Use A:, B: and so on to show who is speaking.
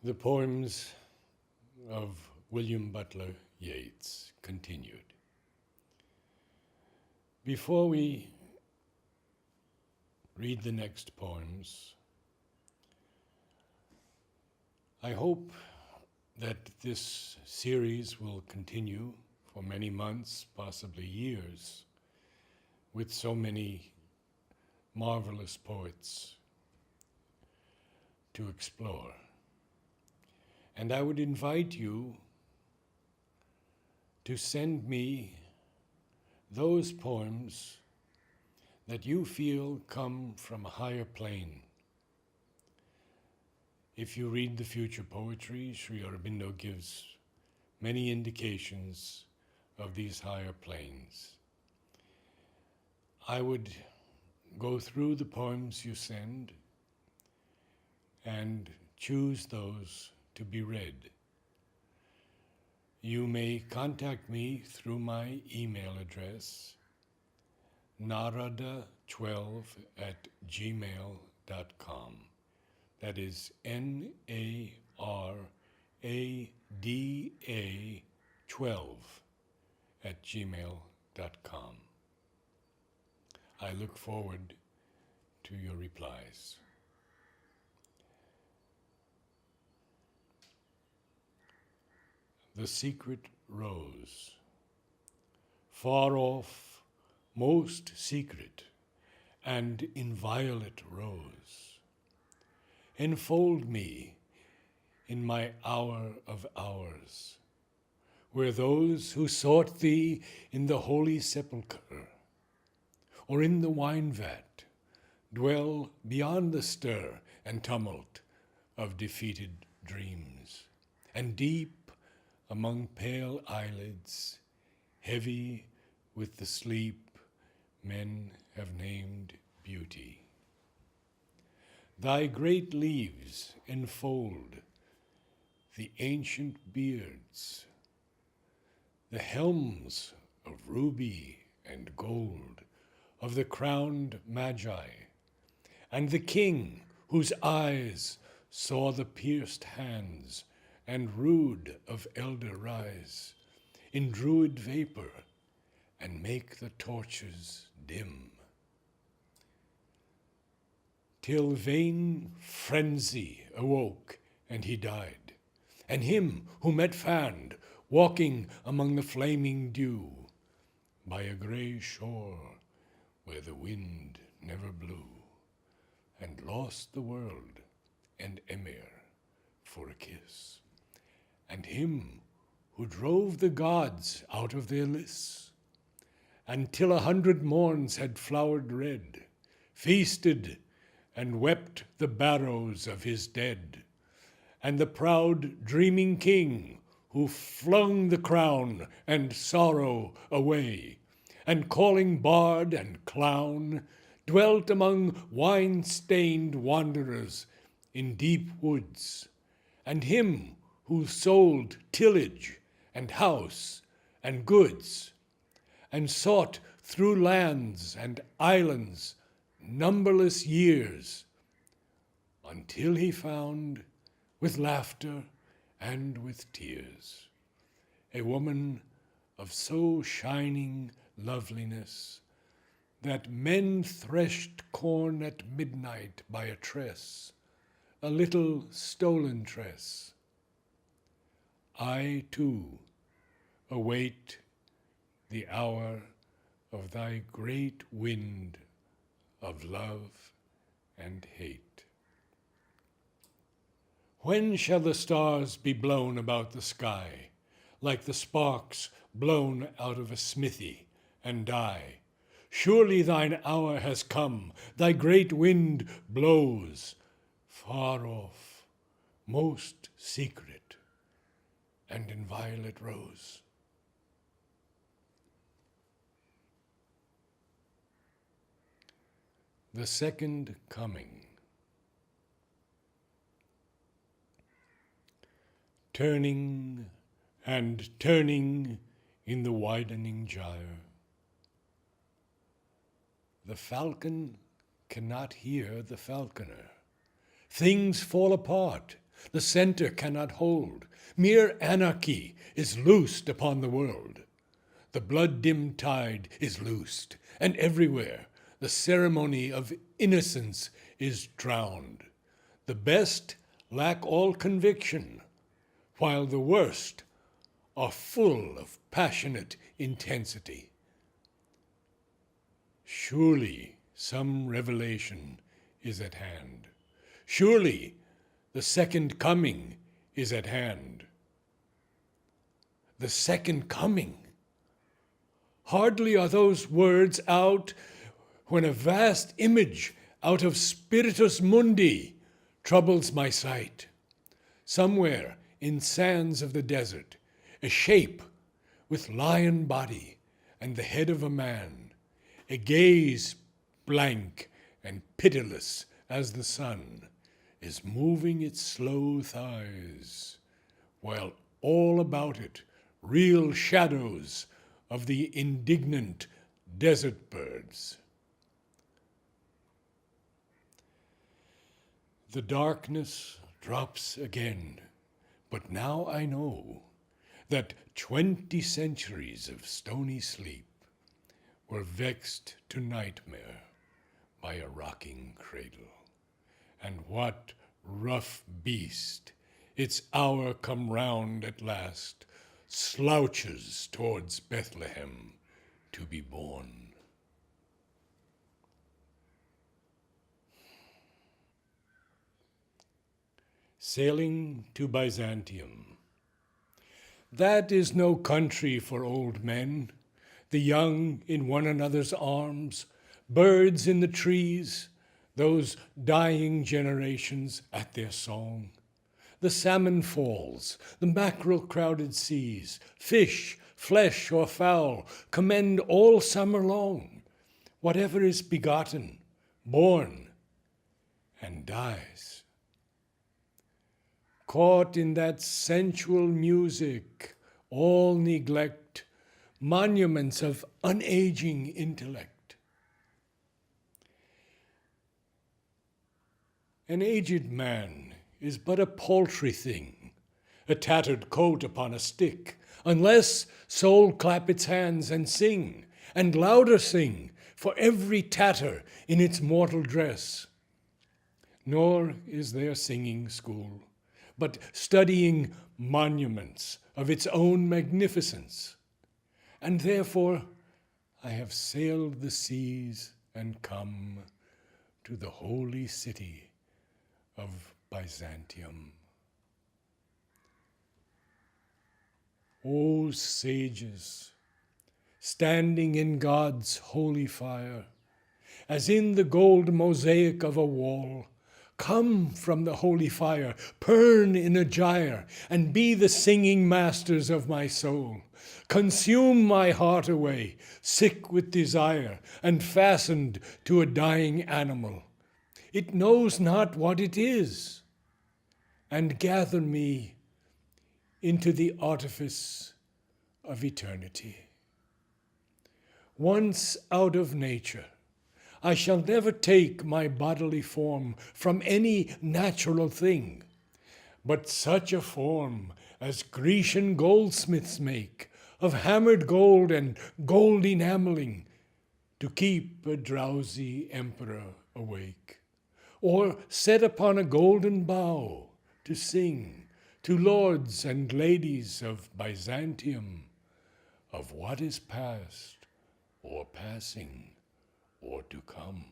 A: The poems of William Butler Yeats continued. Before we read the next poems, I hope that this series will continue for many months, possibly years, with so many marvelous poets to explore. And I would invite you to send me those poems that you feel come from a higher plane. If you read the future poetry, Sri Aurobindo gives many indications of these higher planes. I would go through the poems you send and choose those to be read. You may contact me through my email address, narada12@gmail.com. That is NARADA12@gmail.com. I look forward to your replies. The secret rose, far off, most secret and inviolate rose, enfold me in my hour of hours, where those who sought thee in the holy sepulchre or in the wine vat dwell beyond the stir and tumult of defeated dreams, and deep among pale eyelids, heavy with the sleep men have named beauty. Thy great leaves enfold the ancient beards, the helms of ruby and gold of the crowned magi, and the king whose eyes saw the pierced hands and rude of elder rise in druid vapor and make the torches dim. Till vain frenzy awoke and he died, and him whom it fanned, walking among the flaming dew, by a gray shore where the wind never blew, and lost the world and Emir for a kiss. And him who drove the gods out of their lists, until 100 morns had flowered red, feasted and wept the barrows of his dead, and the proud dreaming king who flung the crown and sorrow away, and calling bard and clown, dwelt among wine-stained wanderers in deep woods, and him who sold tillage and house and goods, and sought through lands and islands numberless years, until he found, with laughter and with tears, a woman of so shining loveliness that men threshed corn at midnight by a tress, a little stolen tress. I, too, await the hour of thy great wind of love and hate. When shall the stars be blown about the sky, like the sparks blown out of a smithy, and die? Surely thine hour has come, thy great wind blows, far off, most secret, and inviolate rose. The second coming. Turning and turning in the widening gyre, the falcon cannot hear the falconer. Things fall apart The center cannot hold. Mere anarchy is loosed upon the world. The blood-dimmed tide is loosed, and everywhere the ceremony of innocence is drowned. The best lack all conviction, while the worst are full of passionate intensity. Surely some revelation is at hand. Surely the second coming is at hand. The second coming. Hardly are those words out when a vast image out of Spiritus Mundi troubles my sight. Somewhere in sands of the desert, a shape with lion body and the head of a man, a gaze blank and pitiless as the sun, is moving its slow thighs, while all about it reel shadows of the indignant desert birds. The darkness drops again, but now I know that 20 centuries of stony sleep were vexed to nightmare by a rocking cradle. And what rough beast, its hour come round at last, slouches towards Bethlehem to be born. Sailing to Byzantium. That is no country for old men, the young in one another's arms, birds in the trees, those dying generations at their song. The salmon falls, the mackerel-crowded seas, fish, flesh, or fowl commend all summer long, whatever is begotten, born, and dies. Caught in that sensual music, all neglect, monuments of unaging intellect. An aged man is but a paltry thing, a tattered coat upon a stick, unless soul clap its hands and sing, and louder sing, for every tatter in its mortal dress. Nor is there singing school, but studying monuments of its own magnificence. And therefore I have sailed the seas and come to the holy city of Byzantium. O sages, standing in God's holy fire, as in the gold mosaic of a wall, come from the holy fire, burn in a gyre, and be the singing masters of my soul. Consume my heart away, sick with desire, and fastened to a dying animal. It knows not what it is, and gather me into the artifice of eternity. Once out of nature, I shall never take my bodily form from any natural thing, but such a form as Grecian goldsmiths make, of hammered gold and gold enameling, to keep a drowsy emperor awake, or set upon a golden bough to sing to lords and ladies of Byzantium of what is past, or passing, or to come.